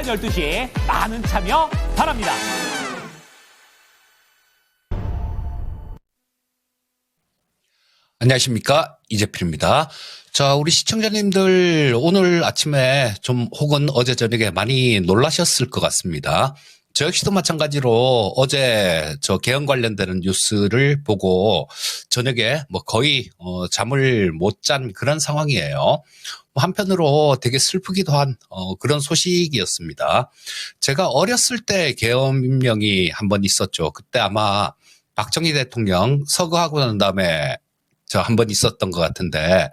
오전 12시 많은 참여 바랍니다. 안녕하십니까, 이재필입니다. 자, 우리 시청자님들 오늘 아침에 좀 혹은 어제 저녁에 많이 놀라셨을 것 같습니다. 저 역시도 마찬가지로 어제 저 개헌 관련되는 뉴스를 보고 저녁에 뭐 거의 잠을 못 잔 그런 상황이에요. 한편으로 되게 슬프기도 한 그런 소식이었습니다. 제가 어렸을 때 계엄 임명이 한 번 있었죠. 그때 아마 박정희 대통령 서거하고 난 다음에 저 한 번 있었던 것 같은데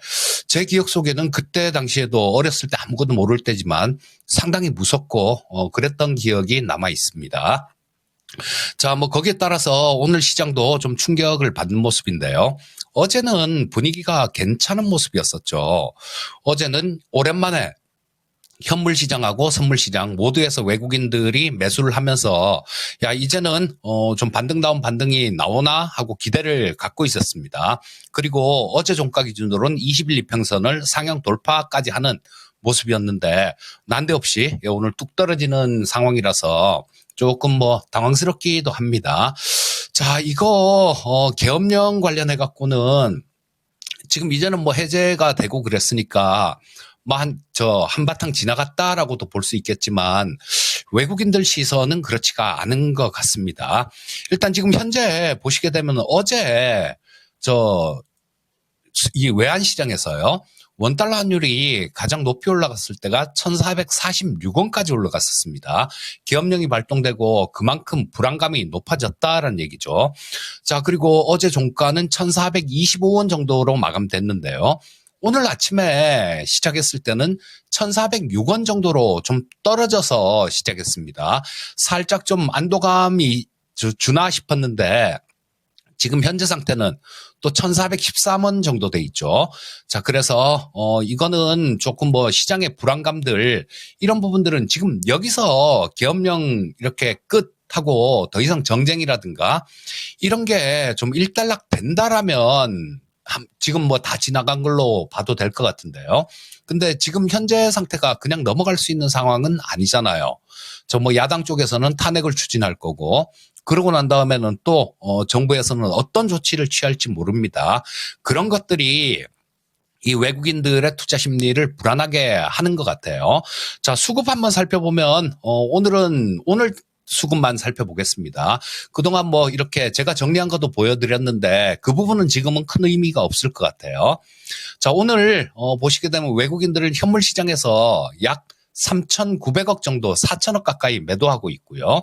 제 기억 속에는 그때 당시에도 어렸을 때 아무것도 모를 때지만 상당히 무섭고 그랬던 기억이 남아 있습니다. 자, 뭐 거기에 따라서 오늘 시장도 좀 충격을 받는 모습인데요. 어제는 분위기가 괜찮은 모습이었었죠. 어제는 오랜만에 현물시장하고 선물시장 모두에서 외국인들이 매수를 하면서 야 이제는 좀 반등다운 반등이 나오나 하고 기대를 갖고 있었습니다. 그리고 어제 종가 기준으로는 20일 이평선을 상향 돌파까지 하는 모습이었는데 난데없이 오늘 뚝 떨어지는 상황이라서 조금 뭐 당황스럽기도 합니다. 자, 이거 계엄령 관련해 갖고는 지금 이제는 뭐 해제가 되고 그랬으니까 뭐 한바탕 지나갔다라고도 볼 수 있겠지만 외국인들 시선은 그렇지가 않은 것 같습니다. 일단 지금 현재 보시게 되면 어제 이 외환시장에서요. 원달러 환율이 가장 높이 올라갔을 때가 1,446원까지 올라갔었습니다. 계엄령이 발동되고 그만큼 불안감이 높아졌다라는 얘기죠. 자, 그리고 어제 종가는 1,425원 정도로 마감됐는데요. 오늘 아침에 시작했을 때는 1,406원 정도로 좀 떨어져서 시작했습니다. 살짝 좀 안도감이 주나 싶었는데 지금 현재 상태는 또 1,413원 정도 돼 있죠. 자, 그래서 이거는 조금 뭐 시장의 불안감들 이런 부분들은 지금 여기서 계엄령 이렇게 끝하고 더 이상 정쟁이라든가 이런 게 좀 일단락 된다라면 지금 뭐 다 지나간 걸로 봐도 될 것 같은데요. 근데 지금 현재 상태가 그냥 넘어갈 수 있는 상황은 아니잖아요. 저 뭐 야당 쪽에서는 탄핵을 추진할 거고 그러고 난 다음에는 또 정부에서는 어떤 조치를 취할지 모릅니다. 그런 것들이 이 외국인들의 투자 심리를 불안하게 하는 것 같아요. 자, 수급 한번 살펴보면 오늘 수급만 살펴보겠습니다. 그동안 뭐 이렇게 제가 정리한 것도 보여드렸는데 그 부분은 지금은 큰 의미가 없을 것 같아요. 자, 오늘 보시게 되면 외국인들은 현물 시장에서 약 3,900억 정도 4천억 가까이 매도하고 있고요.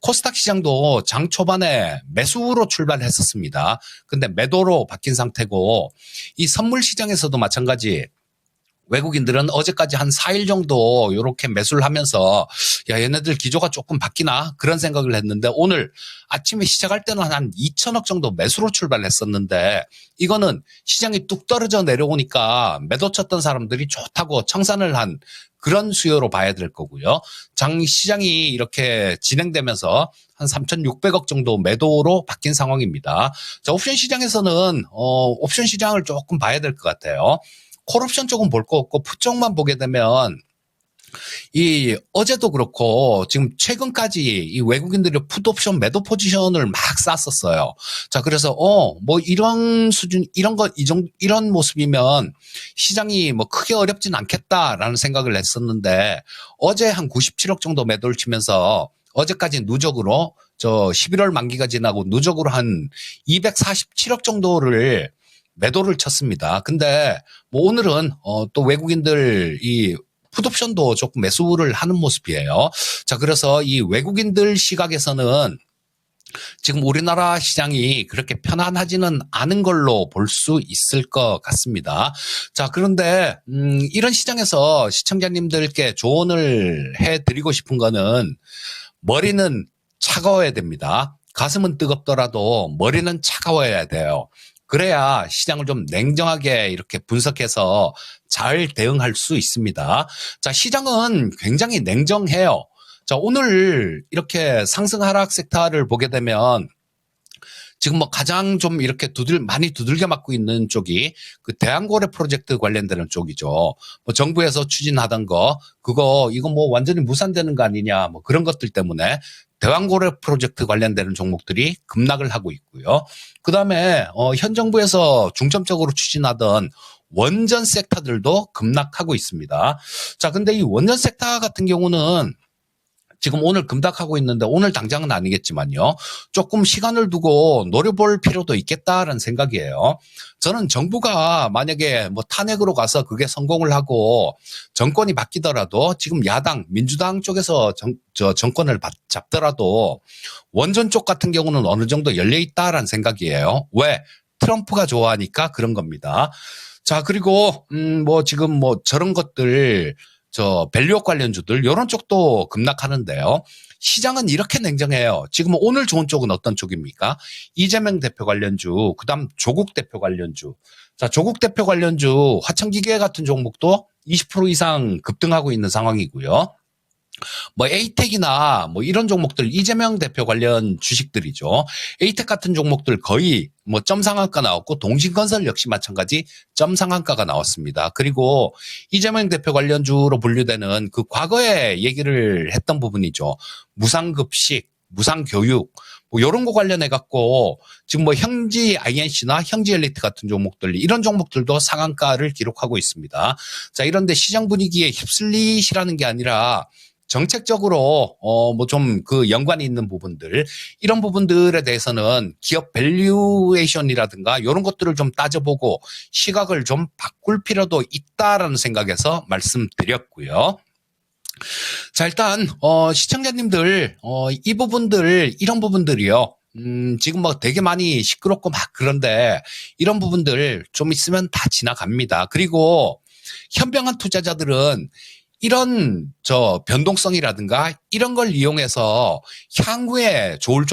코스닥 시장도 장 초반에 매수로 출발했었습니다. 근데 매도로 바뀐 상태고 이 선물 시장에서도 마찬가지 외국인들은 어제까지 한 4일 정도 이렇게 매수를 하면서 야 얘네들 기조가 조금 바뀌나 그런 생각을 했는데 오늘 아침에 시작할 때는 한 2천억 정도 매수로 출발했었는데 이거는 시장이 뚝 떨어져 내려오니까 매도 쳤던 사람들이 좋다고 청산을 한 그런 수요로 봐야 될 거고요. 시장이 이렇게 진행되면서 한 3,600억 정도 매도로 바뀐 상황입니다. 자, 옵션 시장에서는 옵션 시장을 조금 봐야 될 것 같아요. 콜옵션 쪽은 볼 거 없고 풋 쪽만 보게 되면 이 어제도 그렇고 지금 최근까지 이 외국인들이 풋옵션 매도 포지션을 막 쌌었어요. 자, 그래서 뭐 이런 수준 이런 모습이면 시장이 뭐 크게 어렵진 않겠다라는 생각을 했었는데 어제 한 97억 정도 매도를 치면서 어제까지 누적으로 11월 만기가 지나고 누적으로 한 247억 정도를 매도를 쳤습니다. 근데 뭐 오늘은 또 외국인들 이 풋옵션도 조금 매수를 하는 모습이에요. 자, 그래서 이 외국인들 시각에서는 지금 우리나라 시장이 그렇게 편안하지는 않은 걸로 볼 수 있을 것 같습니다. 자, 그런데 이런 시장에서 시청자님들께 조언을 해드리고 싶은 거는 머리는 차가워야 됩니다. 가슴은 뜨겁더라도 머리는 차가워야 돼요. 그래야 시장을 좀 냉정하게 이렇게 분석해서 잘 대응할 수 있습니다. 자, 시장은 굉장히 냉정해요. 자, 오늘 이렇게 상승 하락 섹터를 보게 되면 지금 뭐 가장 좀 이렇게 많이 두들겨 맞고 있는 쪽이 그 대한고래 프로젝트 관련되는 쪽이죠. 뭐 정부에서 추진하던 이거 뭐 완전히 무산되는 거 아니냐, 뭐 그런 것들 때문에 대왕고래 프로젝트 관련되는 종목들이 급락을 하고 있고요. 그 다음에, 현 정부에서 중점적으로 추진하던 원전 섹터들도 급락하고 있습니다. 자, 근데 이 원전 섹터 같은 경우는 지금 오늘 급락하고 있는데 오늘 당장은 아니겠지만요. 조금 시간을 두고 노려볼 필요도 있겠다라는 생각이에요. 저는 정부가 만약에 뭐 탄핵으로 가서 그게 성공을 하고 정권이 바뀌더라도 지금 야당, 민주당 쪽에서 정권을 잡더라도 원전 쪽 같은 경우는 어느 정도 열려있다라는 생각이에요. 왜? 트럼프가 좋아하니까 그런 겁니다. 자, 그리고, 뭐 지금 뭐 저런 것들 밸류업 관련주들 이런 쪽도 급락하는데요. 시장은 이렇게 냉정해요. 지금 오늘 좋은 쪽은 어떤 쪽입니까? 이재명 대표 관련주, 그다음 조국 대표 관련주. 자, 조국 대표 관련주 화천기계 같은 종목도 20% 이상 급등하고 있는 상황이고요. 뭐 에이텍이나 뭐 이런 종목들 이재명 대표 관련 주식들이죠. 에이텍 같은 종목들 거의 뭐 점상한가 나왔고 동신건설 역시 마찬가지 점상한가가 나왔습니다. 그리고 이재명 대표 관련주로 분류되는 그 과거에 얘기를 했던 부분이죠. 무상급식, 무상교육 뭐 이런 거 관련해 갖고 지금 뭐 형지 INC나 형지 엘리트 같은 종목들 이런 종목들도 상한가를 기록하고 있습니다. 자, 이런데 시장 분위기에 휩쓸리시라는 게 아니라 정책적으로 뭐 좀 그 연관이 있는 부분들 이런 부분들에 대해서는 기업 밸류에이션이라든가 이런 것들을 좀 따져보고 시각을 좀 바꿀 필요도 있다라는 생각에서 말씀드렸고요. 자, 일단 시청자님들 이 부분들 이런 부분들이요. 지금 뭐 되게 많이 시끄럽고 막 그런데 이런 부분들 좀 있으면 다 지나갑니다. 그리고 현명한 투자자들은 이런 변동성이라든가 이런 걸 이용해서 향후에 좋을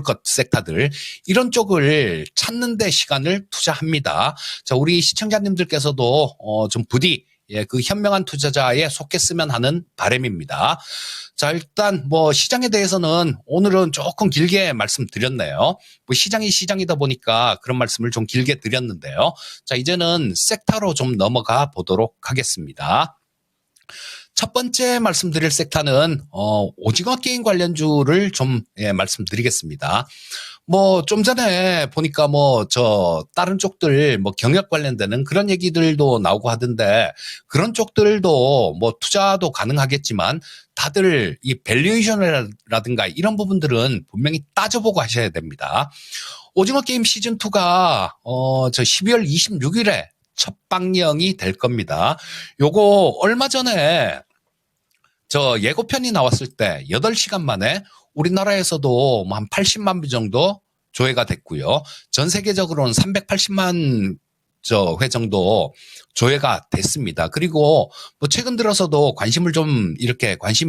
것 섹터들 이런 쪽을 찾는 데 시간을 투자합니다. 자, 우리 시청자님들께서도 좀 부디 그 현명한 투자자에 속했으면 하는 바람입니다. 자, 일단 뭐 시장에 대해서는 오늘은 조금 길게 말씀드렸네요. 뭐 시장이 시장이다 보니까 그런 말씀을 좀 길게 드렸는데요. 자, 이제는 섹터로 좀 넘어가 보도록 하겠습니다. 첫 번째 말씀드릴 섹터는 오징어 게임 관련주를 좀 말씀드리겠습니다. 뭐 좀 전에 보니까 뭐 다른 쪽들 뭐 경영 관련되는 그런 얘기들도 나오고 하던데 그런 쪽들도 뭐 투자도 가능하겠지만 다들 이 밸류에이션이라든가 이런 부분들은 분명히 따져보고 하셔야 됩니다. 오징어 게임 시즌 2가 12월 26일에 첫 방영이 될 겁니다. 요거 얼마 전에 예고편이 나왔을 때 8시간 만에 우리나라에서도 뭐 한 80만 뷰 정도 조회가 됐고요. 전 세계적으로는 380만 회 정도 조회가 됐습니다. 그리고 뭐 최근 들어서도 관심이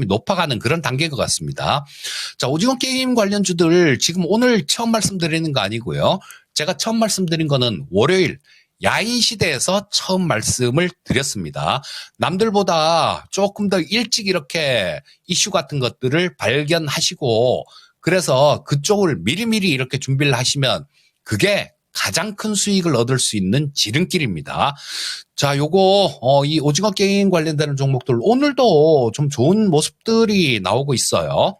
높아가는 그런 단계인 것 같습니다. 자, 오징어 게임 관련주들 지금 오늘 처음 말씀드리는 거 아니고요. 제가 처음 말씀드린 거는 월요일 야인 시대에서 처음 말씀을 드렸습니다. 남들보다 조금 더 일찍 이렇게 이슈 같은 것들을 발견하시고 그래서 그쪽을 미리미리 이렇게 준비를 하시면 그게 가장 큰 수익을 얻을 수 있는 지름길입니다. 자, 요거 이 오징어 게임 관련되는 종목들 오늘도 좀 좋은 모습들이 나오고 있어요.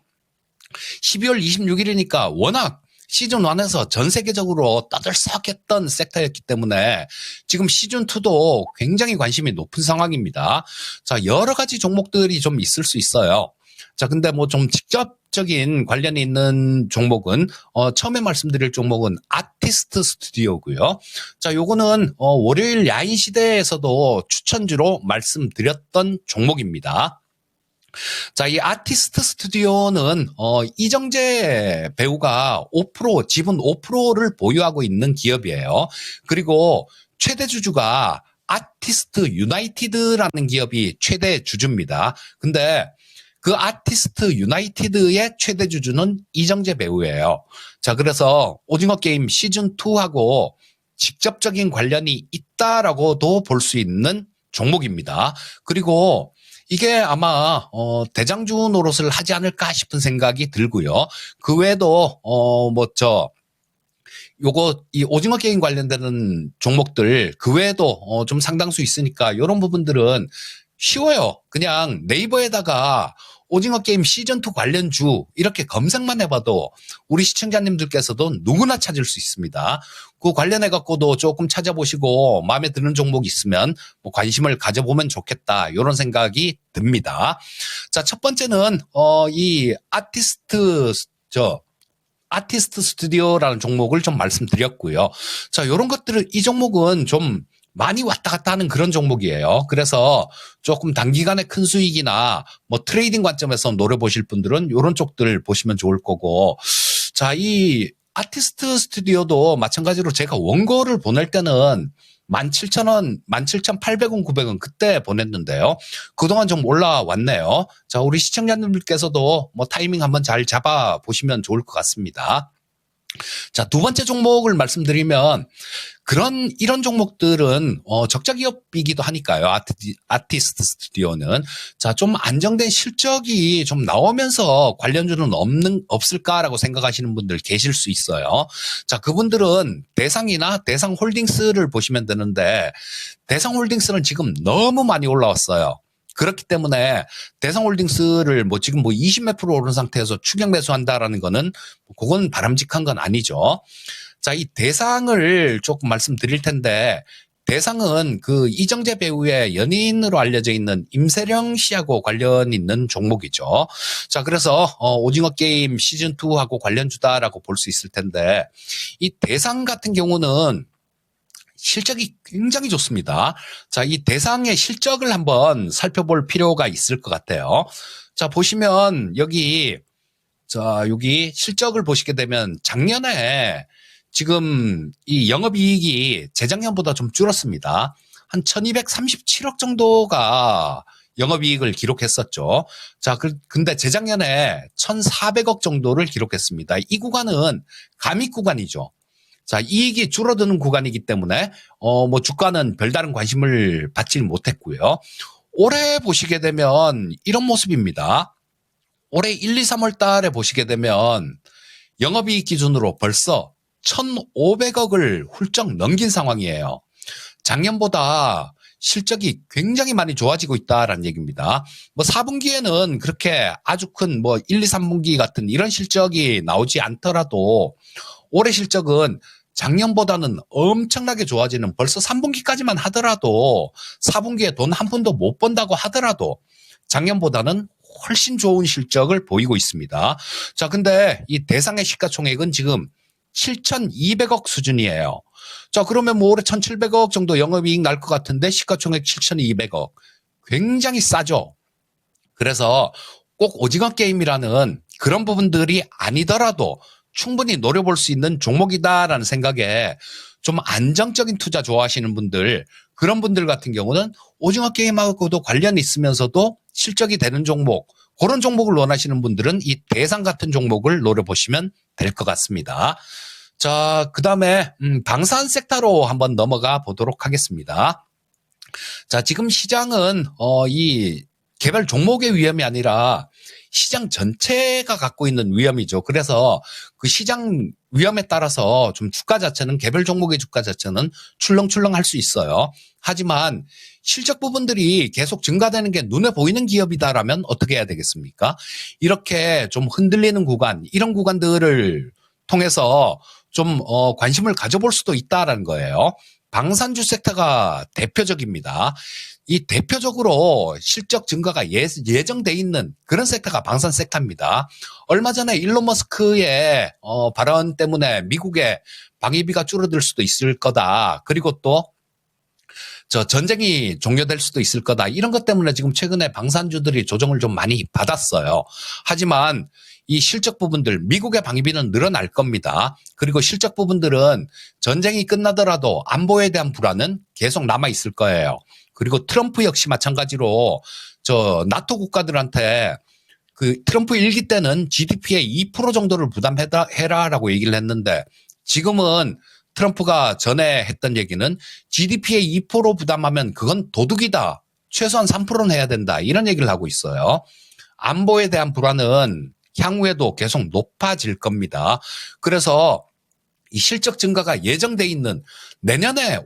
12월 26일이니까 워낙 시즌1에서 전 세계적으로 떠들썩했던 섹터였기 때문에 지금 시즌2도 굉장히 관심이 높은 상황입니다. 자, 여러 가지 종목들이 좀 있을 수 있어요. 자, 근데 뭐 좀 직접적인 관련이 있는 종목은, 처음에 말씀드릴 종목은 아티스트 스튜디오고요. 자, 요거는, 월요일 야인 시대에서도 추천주로 말씀드렸던 종목입니다. 자, 이 아티스트 스튜디오는 이정재 배우가 5% 지분 5%를 보유하고 있는 기업이에요. 그리고 최대 주주가 아티스트 유나이티드라는 기업이 최대 주주입니다. 근데 그 아티스트 유나이티드의 최대 주주는 이정재 배우예요. 자, 그래서 오징어 게임 시즌 2하고 직접적인 관련이 있다라고도 볼 수 있는 종목입니다. 그리고 이게 아마 대장주 노릇을 하지 않을까 싶은 생각이 들고요. 그 외에도 요거 이 오징어 게임 관련되는 종목들 그 외에도 좀 상당수 있으니까 이런 부분들은 쉬워요. 그냥 네이버에다가 오징어 게임 시즌2 관련주 이렇게 검색만 해봐도 우리 시청자님들께서도 누구나 찾을 수 있습니다. 그 관련해 갖고도 조금 찾아보시고 마음에 드는 종목이 있으면 뭐 관심을 가져보면 좋겠다 이런 생각이 듭니다. 자, 첫 번째는 이 아티스트 스튜디오라는 종목을 좀 말씀드렸고요. 자, 요런 것들을 이 종목은 좀 많이 왔다 갔다 하는 그런 종목이에요. 그래서 조금 단기간에 큰 수익이나 뭐 트레이딩 관점에서 노려보실 분들은 요런 쪽들 보시면 좋을 거고. 자, 이 아티스트 스튜디오도 마찬가지로 제가 원고를 보낼 때는 17,000원, 17,800원, 900원 그때 보냈는데요. 그동안 좀 올라왔네요. 자, 우리 시청자님들께서도 뭐 타이밍 한번 잘 잡아 보시면 좋을 것 같습니다. 자, 두 번째 종목을 말씀드리면 이런 종목들은 적자 기업이기도 하니까요. 아티스트 스튜디오는 자, 좀 안정된 실적이 좀 나오면서 관련주는 없을까라고 생각하시는 분들 계실 수 있어요. 자, 그분들은 대상이나 대상홀딩스를 보시면 되는데 대상홀딩스는 지금 너무 많이 올라왔어요. 그렇기 때문에 대상홀딩스를 지금 20몇 프로 오른 상태에서 추격 매수한다라는 거는 그건 바람직한 건 아니죠. 자, 이 대상을 조금 말씀드릴 텐데 대상은 그 이정재 배우의 연인으로 알려져 있는 임세령 씨하고 관련 있는 종목이죠. 자, 그래서 오징어 게임 시즌2하고 관련주다라고 볼 수 있을 텐데 이 대상 같은 경우는 실적이 굉장히 좋습니다. 자, 이 대상의 실적을 한번 살펴볼 필요가 있을 것 같아요. 자, 보시면 여기 실적을 보시게 되면 작년에 지금 이 영업이익이 재작년보다 좀 줄었습니다. 한 1237억 정도가 영업이익을 기록했었죠. 자, 근데 재작년에 1400억 정도를 기록했습니다. 이 구간은 감익 구간이죠. 자, 이익이 줄어드는 구간이기 때문에 주가는 별다른 관심을 받지 못했고요. 올해 보시게 되면 이런 모습입니다. 올해 1, 2, 3월 달에 보시게 되면 영업이익 기준으로 벌써 1,500억을 훌쩍 넘긴 상황이에요. 작년보다 실적이 굉장히 많이 좋아지고 있다라는 얘기입니다. 4분기에는 그렇게 아주 큰 1, 2, 3분기 같은 이런 실적이 나오지 않더라도 올해 실적은 작년보다는 엄청나게 좋아지는 벌써 3분기까지만 하더라도 4분기에 돈 한 푼도 못 번다고 하더라도 작년보다는 훨씬 좋은 실적을 보이고 있습니다. 자, 근데 이 대상의 시가총액은 지금 7,200억 수준이에요. 자, 그러면 올해 1,700억 정도 영업이익 날 것 같은데 시가총액 7,200억. 굉장히 싸죠. 그래서 꼭 오징어 게임이라는 그런 부분들이 아니더라도 충분히 노려볼 수 있는 종목이다라는 생각에 좀 안정적인 투자 좋아하시는 분들, 그런 분들 같은 경우는 오징어 게임하고도 관련이 있으면서도 실적이 되는 종목, 그런 종목을 원하시는 분들은 이 대상 같은 종목을 노려보시면 될 것 같습니다. 자, 그 다음에 방산 섹터로 한번 넘어가 보도록 하겠습니다. 자, 지금 시장은 이 개별 종목의 위험이 아니라 시장 전체가 갖고 있는 위험이죠. 그래서 그 시장 위험에 따라서 좀 주가 자체는 개별 종목의 주가 자체는 출렁출렁할 수 있어요. 하지만 실적 부분들이 계속 증가되는 게 눈에 보이는 기업이다라면 어떻게 해야 되겠습니까? 이렇게 좀 흔들리는 구간, 이런 구간들을 통해서 좀 관심을 가져볼 수도 있다라는 거예요. 방산주 섹터가 대표적입니다. 이 대표적으로 실적 증가가 예정돼 있는 그런 섹터가 방산 섹터입니다. 얼마 전에 일론 머스크의 발언 때문에 미국의 방위비가 줄어들 수도 있을 거다. 그리고 또 전쟁이 종료될 수도 있을 거다. 이런 것 때문에 지금 최근에 방산주들이 조정을 좀 많이 받았어요. 하지만 이 실적 부분들, 미국의 방위비는 늘어날 겁니다. 그리고 실적 부분들은 전쟁이 끝나더라도 안보에 대한 불안은 계속 남아 있을 거예요. 그리고 트럼프 역시 마찬가지로 나토 국가들한테 그 트럼프 일기 때는 GDP의 2% 정도를 부담해라라고 얘기를 했는데 지금은 트럼프가 전에 했던 얘기는 GDP의 2% 부담하면 그건 도둑이다. 최소한 3%는 해야 된다. 이런 얘기를 하고 있어요. 안보에 대한 불안은 향후에도 계속 높아질 겁니다. 그래서 이 실적 증가가 예정돼 있는 내년에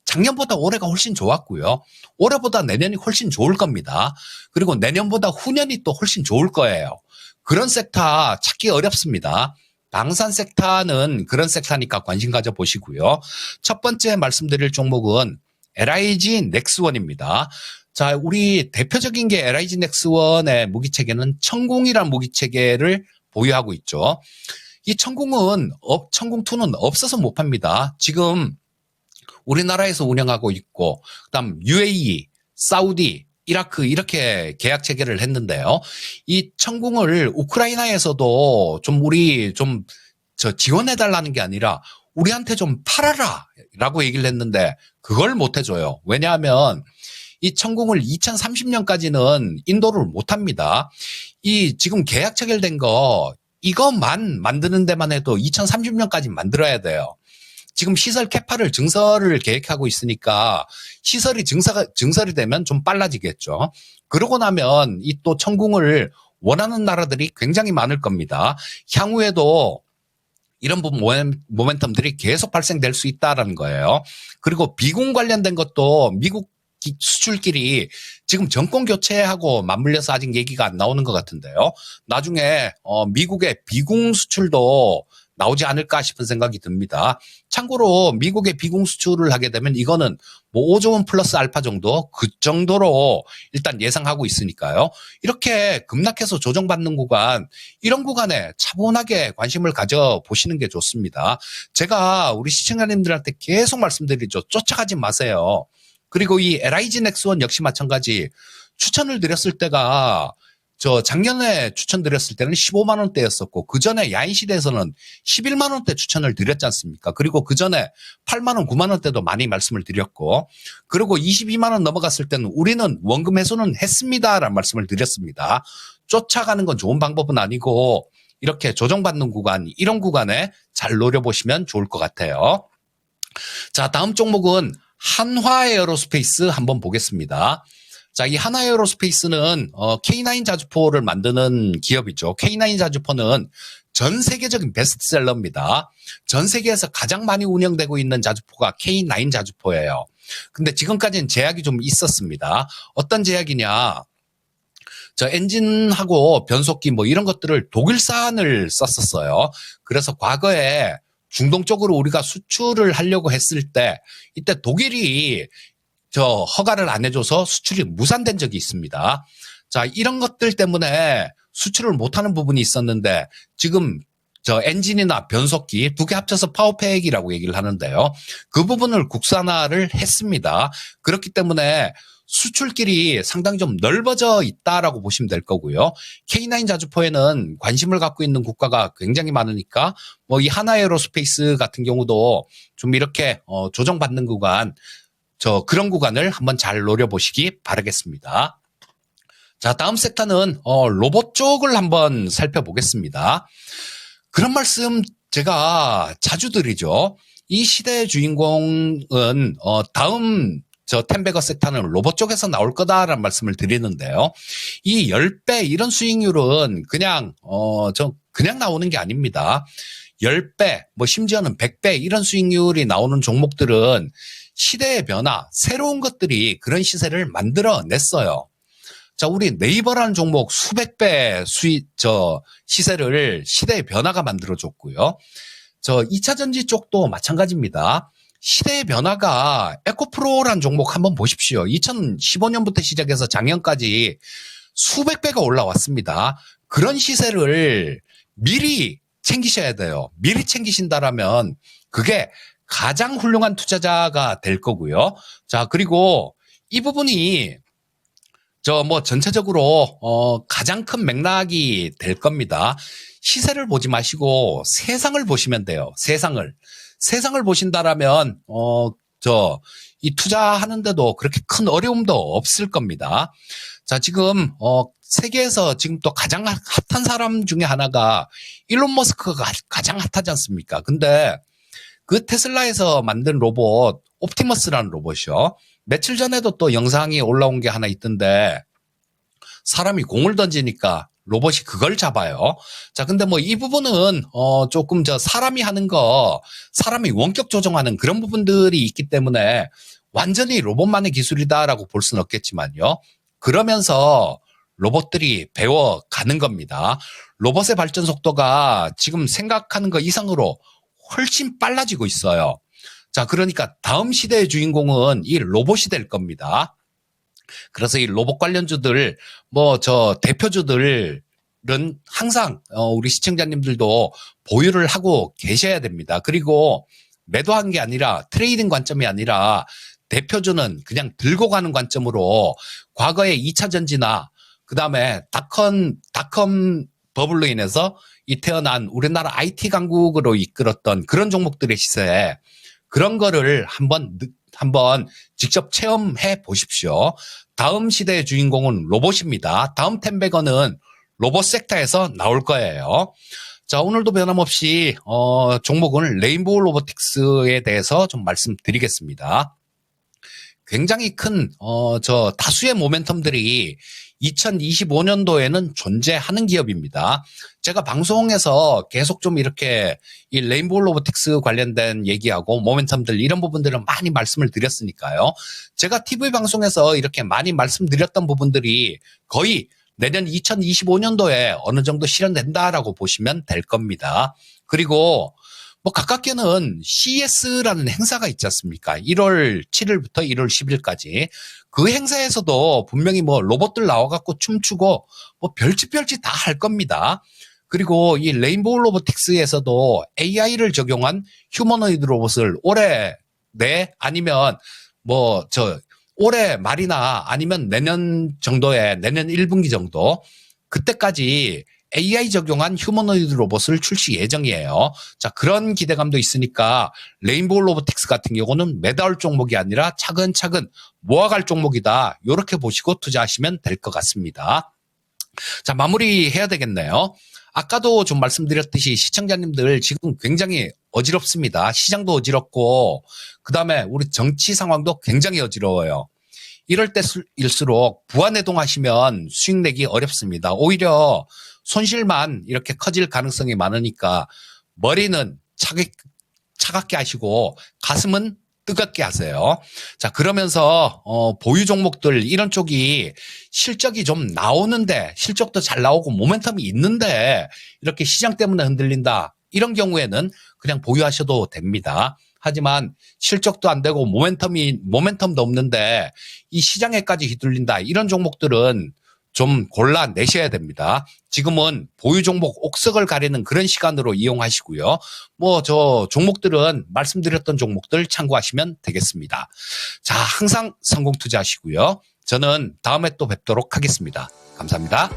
작년보다 올해가 훨씬 좋았고요. 올해보다 내년이 훨씬 좋을 겁니다. 그리고 내년보다 후년이 또 훨씬 좋을 거예요. 그런 섹터 찾기 어렵습니다. 방산 섹터는 그런 섹터니까 관심 가져보시고요. 첫 번째 말씀드릴 종목은 LIG 넥스원입니다. 자, 우리 대표적인 게 LIG 넥스원의 무기체계는 천궁이라는 무기체계를 보유하고 있죠. 이 천궁2는 없어서 못 팝니다. 지금 우리나라에서 운영하고 있고, 그다음 UAE, 사우디, 이라크 이렇게 계약 체결을 했는데요. 이 천궁을 우크라이나에서도 지원해달라는 게 아니라 우리한테 좀 팔아라라고 얘기를 했는데 그걸 못 해줘요. 왜냐하면 이 천궁을 2030년까지는 인도를 못 합니다. 이 지금 계약 체결된 거 이것만 만드는 데만 해도 2030년까지 만들어야 돼요. 지금 시설 캐파를 증설을 계획하고 있으니까 시설이 증설이 되면 좀 빨라지겠죠. 그러고 나면 이 또 천궁을 원하는 나라들이 굉장히 많을 겁니다. 향후에도 이런 모멘텀들이 계속 발생될 수 있다라는 거예요. 그리고 비공 관련된 것도 미국 수출길이 지금 정권 교체하고 맞물려서 아직 얘기가 안 나오는 것 같은데요. 나중에 미국의 비공 수출도 나오지 않을까 싶은 생각이 듭니다. 참고로 미국의 비공 수출을 하게 되면 이거는 뭐 5조 원 플러스 알파 정도 그 정도로 일단 예상하고 있으니까요. 이렇게 급락해서 조정받는 구간, 이런 구간에 차분하게 관심을 가져보시는 게 좋습니다. 제가 우리 시청자님들한테 계속 말씀드리죠. 쫓아가지 마세요. 그리고 이 LIG 넥스원 역시 마찬가지. 추천을 드렸을 때가 작년에 추천드렸을 때는 15만 원대였었고 그 전에 야인시대에서는 11만 원대 추천을 드렸지 않습니까? 그리고 그 전에 8만 원, 9만 원대도 많이 말씀을 드렸고, 그리고 22만 원 넘어갔을 때는 우리는 원금 회수는 했습니다라는 말씀을 드렸습니다. 쫓아가는 건 좋은 방법은 아니고 이렇게 조정받는 구간, 이런 구간에 잘 노려보시면 좋을 것 같아요. 자, 다음 종목은 한화에어로스페이스 한번 보겠습니다. 자, 이 한화에어로스페이스는 K9 자주포를 만드는 기업이죠. K9 자주포는 전 세계적인 베스트셀러입니다. 전 세계에서 가장 많이 운영되고 있는 자주포가 K9 자주포예요. 근데 지금까지는 제약이 좀 있었습니다. 어떤 제약이냐? 엔진하고 변속기 뭐 이런 것들을 독일산을 썼었어요. 그래서 과거에 중동 쪽으로 우리가 수출을 하려고 했을 때 이때 독일이 허가를 안 해줘서 수출이 무산된 적이 있습니다. 자, 이런 것들 때문에 수출을 못하는 부분이 있었는데 지금 엔진이나 변속기 두 개 합쳐서 파워팩이라고 얘기를 하는데요. 그 부분을 국산화를 했습니다. 그렇기 때문에 수출길이 상당히 좀 넓어져 있다라고 보시면 될 거고요. K9 자주포에는 관심을 갖고 있는 국가가 굉장히 많으니까 뭐 이 하나에어로스페이스 같은 경우도 좀 이렇게 조정받는 구간, 그런 구간을 한번 잘 노려보시기 바라겠습니다. 자, 다음 섹터는 로봇 쪽을 한번 살펴보겠습니다. 그런 말씀 제가 자주 드리죠. 이 시대의 주인공은 다음 텐베거 섹터는 로봇 쪽에서 나올 거다라는 말씀을 드리는데요. 이 10배 이런 수익률은 그냥 나오는 게 아닙니다. 10배, 뭐 심지어는 100배 이런 수익률이 나오는 종목들은 시대의 변화, 새로운 것들이 그런 시세를 만들어냈어요. 자, 우리 네이버라는 종목 수백 배 시세를 시대의 변화가 만들어줬고요. 2차 전지 쪽도 마찬가지입니다. 시대의 변화가 에코프로라는 종목 한번 보십시오. 2015년부터 시작해서 작년까지 수백 배가 올라왔습니다. 그런 시세를 미리 챙기셔야 돼요. 미리 챙기신다라면 그게 가장 훌륭한 투자자가 될 거고요. 자, 그리고 이 부분이 전체적으로 가장 큰 맥락이 될 겁니다. 시세를 보지 마시고 세상을 보시면 돼요. 세상을 보신다라면 이 투자하는데도 그렇게 큰 어려움도 없을 겁니다. 자, 지금 세계에서 지금 또 가장 핫한 사람 중에 하나가 일론 머스크가 가장 핫하지 않습니까? 근데 그 테슬라에서 만든 로봇 옵티머스라는 로봇이요. 며칠 전에도 또 영상이 올라온 게 하나 있던데 사람이 공을 던지니까 로봇이 그걸 잡아요. 자, 근데 뭐 이 부분은 조금 사람이 하는 거, 사람이 원격 조정하는 그런 부분들이 있기 때문에 완전히 로봇만의 기술이다라고 볼 수는 없겠지만요. 그러면서 로봇들이 배워가는 겁니다. 로봇의 발전 속도가 지금 생각하는 것 이상으로 훨씬 빨라지고 있어요. 자, 그러니까 다음 시대의 주인공은 이 로봇이 될 겁니다. 그래서 이 로봇 관련주들, 대표주들은 항상, 우리 시청자님들도 보유를 하고 계셔야 됩니다. 그리고 매도한 게 아니라 트레이딩 관점이 아니라 대표주는 그냥 들고 가는 관점으로 과거의 2차 전지나 그 다음에 닷컴 버블로 인해서 이 태어난 우리나라 IT 강국으로 이끌었던 그런 종목들의 시세, 그런 거를 한번 직접 체험해 보십시오. 다음 시대의 주인공은 로봇입니다. 다음 10배건은 로봇 섹터에서 나올 거예요. 자, 오늘도 변함없이 종목은 레인보우 로보틱스에 대해서 좀 말씀드리겠습니다. 굉장히 큰 다수의 모멘텀들이 2025년도에는 존재하는 기업입니다. 제가 방송에서 계속 좀 이렇게 이 레인보우 로보틱스 관련된 얘기하고 모멘텀들 이런 부분들은 많이 말씀을 드렸으니까요. 제가 TV 방송에서 이렇게 많이 말씀드렸던 부분들이 거의 내년 2025년도에 어느 정도 실현된다라고 보시면 될 겁니다. 그리고 가깝게는 CES라는 행사가 있지 않습니까? 1월 7일부터 1월 10일까지. 그 행사에서도 분명히 로봇들 나와갖고 춤추고 별짓 다 할 겁니다. 그리고 이 레인보우 로보틱스에서도 AI를 적용한 휴머노이드 로봇을 올해 아니면 올해 말이나 아니면 내년 1분기 정도 그때까지 AI 적용한 휴머노이드 로봇을 출시 예정이에요. 자, 그런 기대감도 있으니까 레인보우 로보틱스 같은 경우는 매달 종목이 아니라 차근차근 모아갈 종목이다. 이렇게 보시고 투자하시면 될 것 같습니다. 자, 마무리해야 되겠네요. 아까도 좀 말씀드렸듯이 시청자님들 지금 굉장히 어지럽습니다. 시장도 어지럽고 그다음에 우리 정치 상황도 굉장히 어지러워요. 이럴 때일수록 부안해동하시면 수익 내기 어렵습니다. 오히려 손실만 이렇게 커질 가능성이 많으니까 머리는 차갑게 하시고 가슴은 뜨겁게 하세요. 자, 그러면서 보유 종목들 이런 쪽이 실적이 좀 나오는데 실적도 잘 나오고 모멘텀이 있는데 이렇게 시장 때문에 흔들린다. 이런 경우에는 그냥 보유하셔도 됩니다. 하지만 실적도 안 되고 모멘텀도 없는데 이 시장에까지 휘둘린다. 이런 종목들은 좀 골라내셔야 됩니다. 지금은 보유 종목 옥석을 가리는 그런 시간으로 이용하시고요. 종목들은 말씀드렸던 종목들 참고하시면 되겠습니다. 자, 항상 성공 투자하시고요. 저는 다음에 또 뵙도록 하겠습니다. 감사합니다.